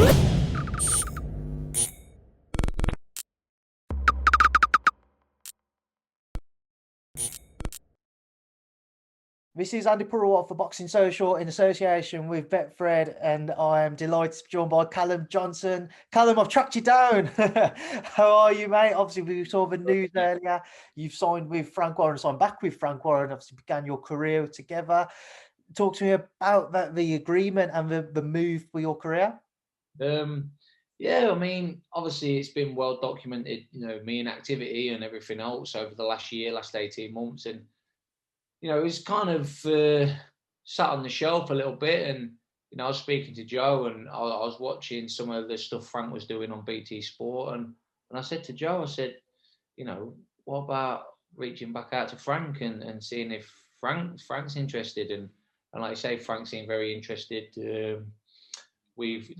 This is Andi Purewal for Boxing Social in association with Betfred, and I am delighted to be joined by Callum Johnson. Callum, I've tracked you down. How are you, mate? Obviously, we saw the news earlier. You've signed with Frank Warren, signed back with Frank Warren, obviously began your career together. Talk to me about the agreement and the move for your career. Yeah, I mean, obviously it's been well documented, me and activity and everything else over the last 18 months. And, it was kind of sat on the shelf a little bit. And, I was speaking to Joe and I was watching some of the stuff Frank was doing on BT Sport. And I said to Joe, I said, what about reaching back out to Frank and seeing if Frank's interested? And like I say, Frank seemed very interested. I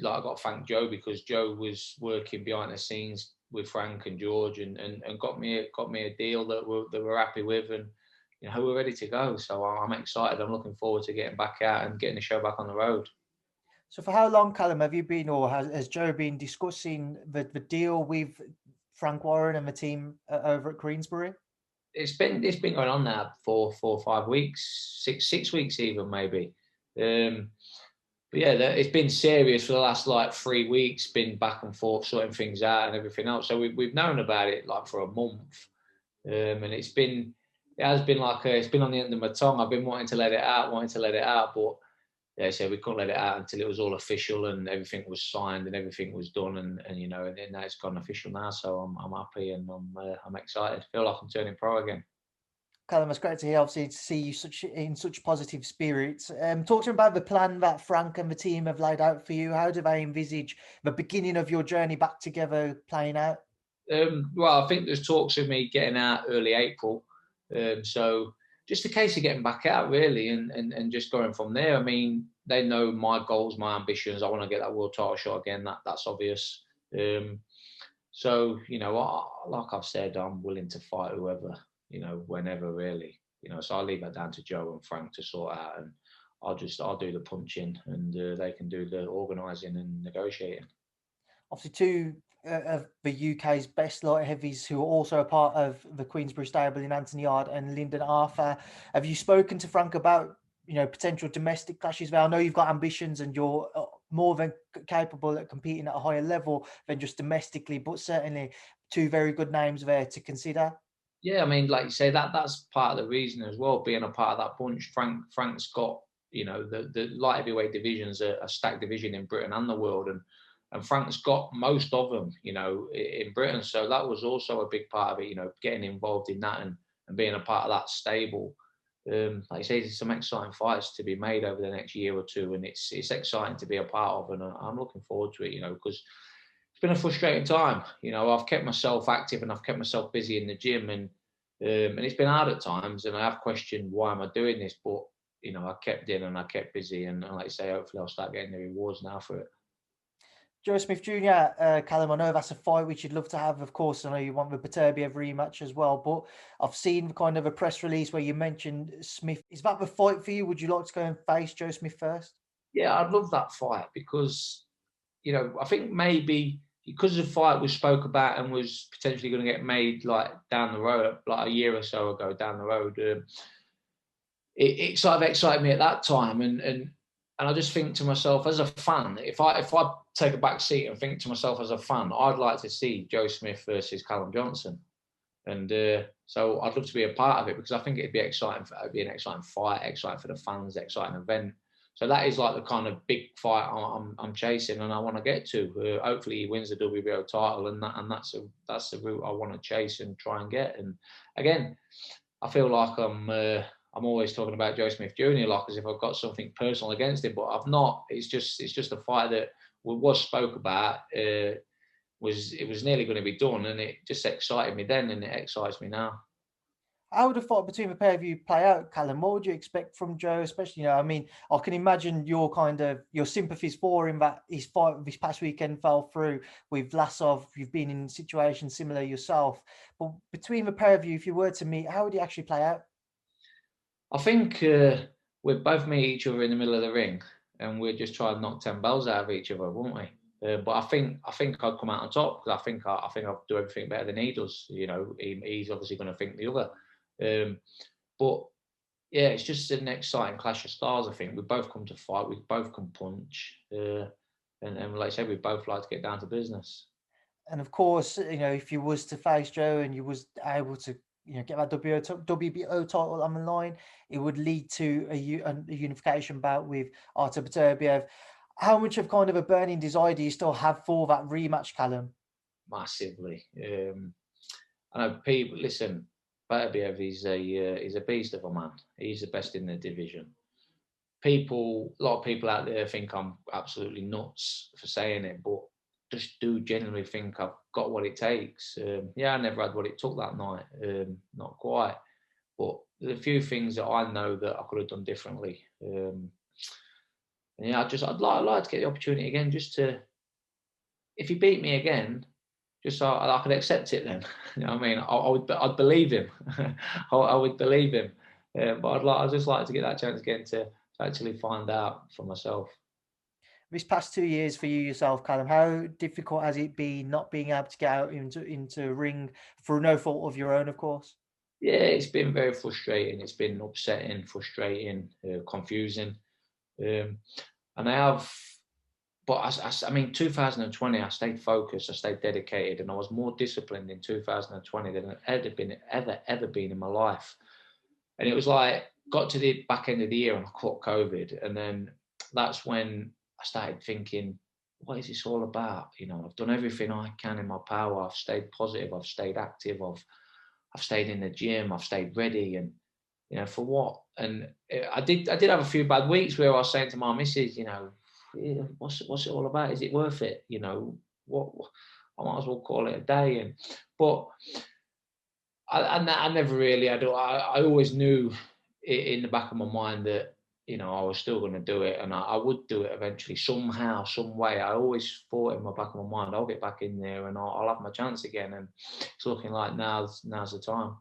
got to thank Joe because Joe was working behind the scenes with Frank and George and got me a deal that we're happy with, and we're ready to go. So I'm excited. I'm looking forward to getting back out and getting the show back on the road. So for how long, Callum, have you been, or has Joe been discussing the deal with Frank Warren and the team over at Queensbury? It's been going on now for 4 or 5 weeks, six weeks even maybe. But yeah, it's been serious for the last 3 weeks. Been back and forth sorting things out and everything else. So we've known about it for a month, and it's been on the end of my tongue. I've been wanting to let it out, but so we couldn't let it out until it was all official and everything was signed and everything was done, and now it's gone official now. So I'm happy and I'm excited. I feel like I'm turning pro again. Callum, it's great to hear, obviously, to see you in such positive spirits. Talk to me about the plan that Frank and the team have laid out for you. How do they envisage the beginning of your journey back together playing out? Well, I think there's talks of me getting out early April. So just a case of getting back out, really, and just going from there. I mean, they know my goals, my ambitions. I want to get that world title shot again. That's obvious. So, like I've said, I'm willing to fight whoever, whenever, really. So I'll leave that down to Joe and Frank to sort out, and I'll do the punching, and they can do the organising and negotiating. Obviously, two of the UK's best light heavies who are also a part of the Queensbury stable in Anthony Yarde and Lyndon Arthur. Have you spoken to Frank about potential domestic clashes there? I know you've got ambitions and you're more than capable at competing at a higher level than just domestically, but certainly two very good names there to consider. Yeah, I mean, like you say, that's part of the reason as well, being a part of that bunch. Frank's got, the light heavyweight division's a stacked division in Britain and the world, and Frank's got most of them, in Britain. So that was also a big part of it, getting involved in that and being a part of that stable. Like I say, there's some exciting fights to be made over the next year or two, and it's exciting to be a part of, and I'm looking forward to it, because it's been a frustrating time. I've kept myself active and I've kept myself busy in the gym, and it's been hard at times, and I have questioned why am I doing this, but I kept in and I kept busy, and like I say, hopefully I'll start getting the rewards now for it. Joe Smith Jr., Callum, I know that's a fight which you'd love to have. Of course, I know you want the Beterbiev rematch as well, but I've seen kind of a press release where you mentioned Smith. Is that the fight for you? Would you like to go and face Joe Smith first? Yeah, I'd love that fight because, I think maybe because the fight was spoke about and was potentially going to get made down the road, a year or so ago down the road, it sort of excited me at that time, and I just think to myself as a fan, if I take a back seat and think to myself as a fan, I'd like to see Joe Smith versus Callum Johnson, and so I'd love to be a part of it because I think it'd be exciting. It'd be an exciting fight, exciting for the fans, exciting event. So that is the kind of big fight I'm chasing, and I want to get to. Hopefully, he wins the WBO title, and that's the route I want to chase and try and get. And again, I feel like I'm always talking about Joe Smith Jr. as if I've got something personal against him, but I've not. It's just a fight that was spoke about. It was nearly going to be done, and it just excited me then, and it excites me now. How would a fight between the pair of you play out, Callum? What would you expect from Joe? Especially, I mean, I can imagine your sympathies for him, that his fight this past weekend fell through with Vlasov. You've been in situations similar yourself, but between the pair of you, if you were to meet, how would you actually play out? I think we'd both meet each other in the middle of the ring, and we'd just try and knock 10 bells out of each other, wouldn't we? But I think I'd come out on top, because I think I'll do everything better than he does. You know, he's obviously going to think the other. But yeah, it's just an exciting clash of styles. I think we both come to fight, we both can punch, and like I said, we both like to get down to business. And of course, if you was to face Joe and you was able to, get that WBO title on the line, it would lead to a unification bout with Artur Beterbiev. How much of kind of a burning desire do you still have for that rematch, Callum? Massively. I know people. Listen, Beterbiev is a beast of a man. He's the best in the division. A lot of people out there think I'm absolutely nuts for saying it, but just do genuinely think I've got what it takes. Yeah, I never had what it took that night, not quite. But there's a few things that I know that I could have done differently. And yeah, I'd like to get the opportunity again, just to, if he beat me again, just so I could accept it then. You know what I mean? I'd believe him. I would believe him. But I'd just like to get that chance again to actually find out for myself. This past 2 years for you yourself, Callum, how difficult has it been not being able to get out into ring for no fault of your own, of course? Yeah, it's been very frustrating. It's been upsetting, frustrating, confusing. And I have, but I mean, 2020, I stayed focused, I stayed dedicated, and I was more disciplined in 2020 than I'd ever been in my life. And it was like, got to the back end of the year and I caught COVID. And then that's when I started thinking, what is this all about? You know, I've done everything I can in my power. I've stayed positive. I've stayed active. I've stayed in the gym. I've stayed ready. And, for what? And I did have a few bad weeks where I was saying to my missus, what's it all about? Is it worth it? What I might as well call it a day. But I never really. I always knew in the back of my mind that I was still going to do it, and I would do it eventually, somehow, some way. I always thought in the back of my mind, I'll get back in there and I'll have my chance again. And it's looking like now's the time.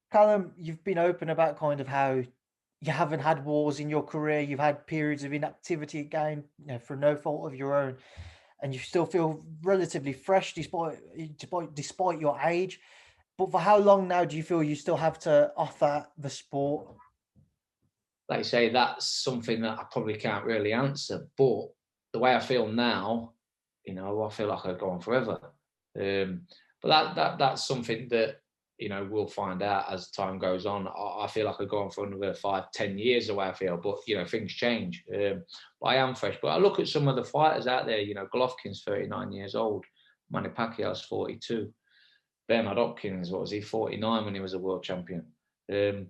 Callum, you've been open about kind of how you haven't had wars in your career. You've had periods of inactivity again, for no fault of your own, and you still feel relatively fresh despite your age. But for how long now do you feel you still have to offer the sport? Like I say, that's something that I probably can't really answer. But the way I feel now, I feel like I go on forever. But that's something that we'll find out as time goes on. I feel like I go on for another 5-10 years the way I feel. But things change. But I am fresh. But I look at some of the fighters out there. Golovkin's 39 years old. Manny Pacquiao's 42. Bernard Hopkins, what was he, 49 when he was a world champion? I'm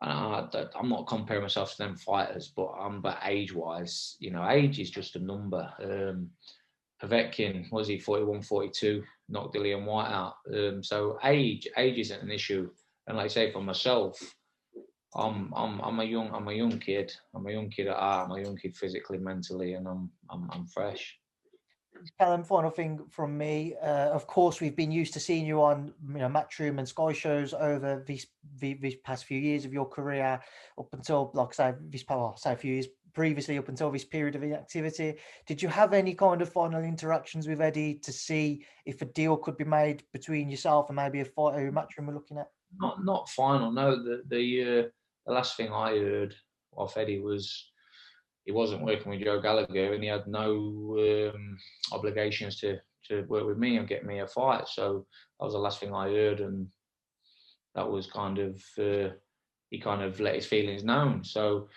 not comparing myself to them fighters, but age-wise, age is just a number. Povetkin, was he 41, 42, knocked Dillian White out. So age isn't an issue. And like I say, for myself, I'm a young kid. I'm a young kid at heart. I'm a young kid physically, mentally, and I'm fresh. Callum, final thing from me. Of course, we've been used to seeing you on Matchroom and Sky shows over these past few years of your career, up until, like I say, a few years previously, up until this period of inactivity. Did you have any kind of final interactions with Eddie to see if a deal could be made between yourself and maybe a fighter who Matchroom were looking at? Not final. No, the last thing I heard off Eddie was he wasn't working with Joe Gallagher, and he had no obligations to work with me and get me a fight. So that was the last thing I heard, and that was kind of he kind of let his feelings known. So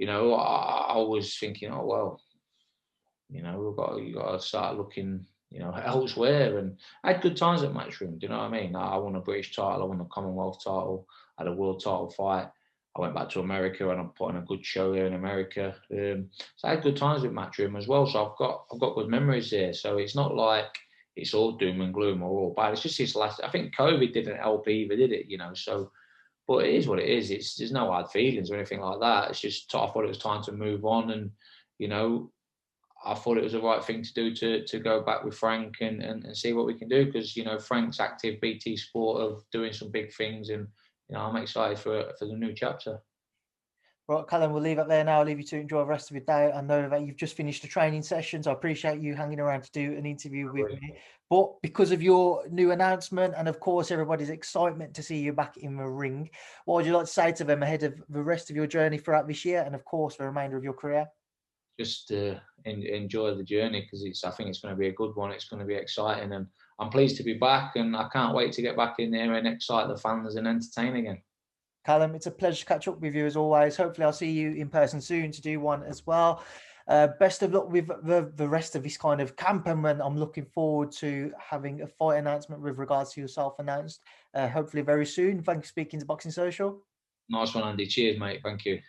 I was thinking, oh well, you got to start looking elsewhere. And I had good times at Matchroom. Do you know what I mean? I won a British title, I won a Commonwealth title, I had a world title fight. I went back to America and I put on a good show there in America. So I had good times with Matchroom as well. So I've got good memories there. So it's not like it's all doom and gloom or all bad. It's just this last. I think COVID didn't help either, did it? So, but it is what it is. There's no hard feelings or anything like that. It's just I thought it was time to move on, and I thought it was the right thing to do to go back with Frank and see what we can do, because Frank's active BT Sport of doing some big things, and I'm excited for the new chapter. Right, Callum, we'll leave it there now. I'll leave you to enjoy the rest of your day. I know that you've just finished the training sessions. I appreciate you hanging around to do an interview with me. But because of your new announcement and, of course, everybody's excitement to see you back in the ring, what would you like to say to them ahead of the rest of your journey throughout this year and, of course, the remainder of your career? Just enjoy the journey, because I think it's going to be a good one. It's going to be exciting, and I'm pleased to be back, and I can't wait to get back in there and excite the fans and entertain again. Callum, it's a pleasure to catch up with you as always. Hopefully I'll see you in person soon to do one as well. Best of luck with the rest of this kind of camp, and when I'm looking forward to having a fight announcement with regards to yourself announced, hopefully very soon. Thanks for speaking to Boxing Social. Nice one, Andy. Cheers, mate. Thank you.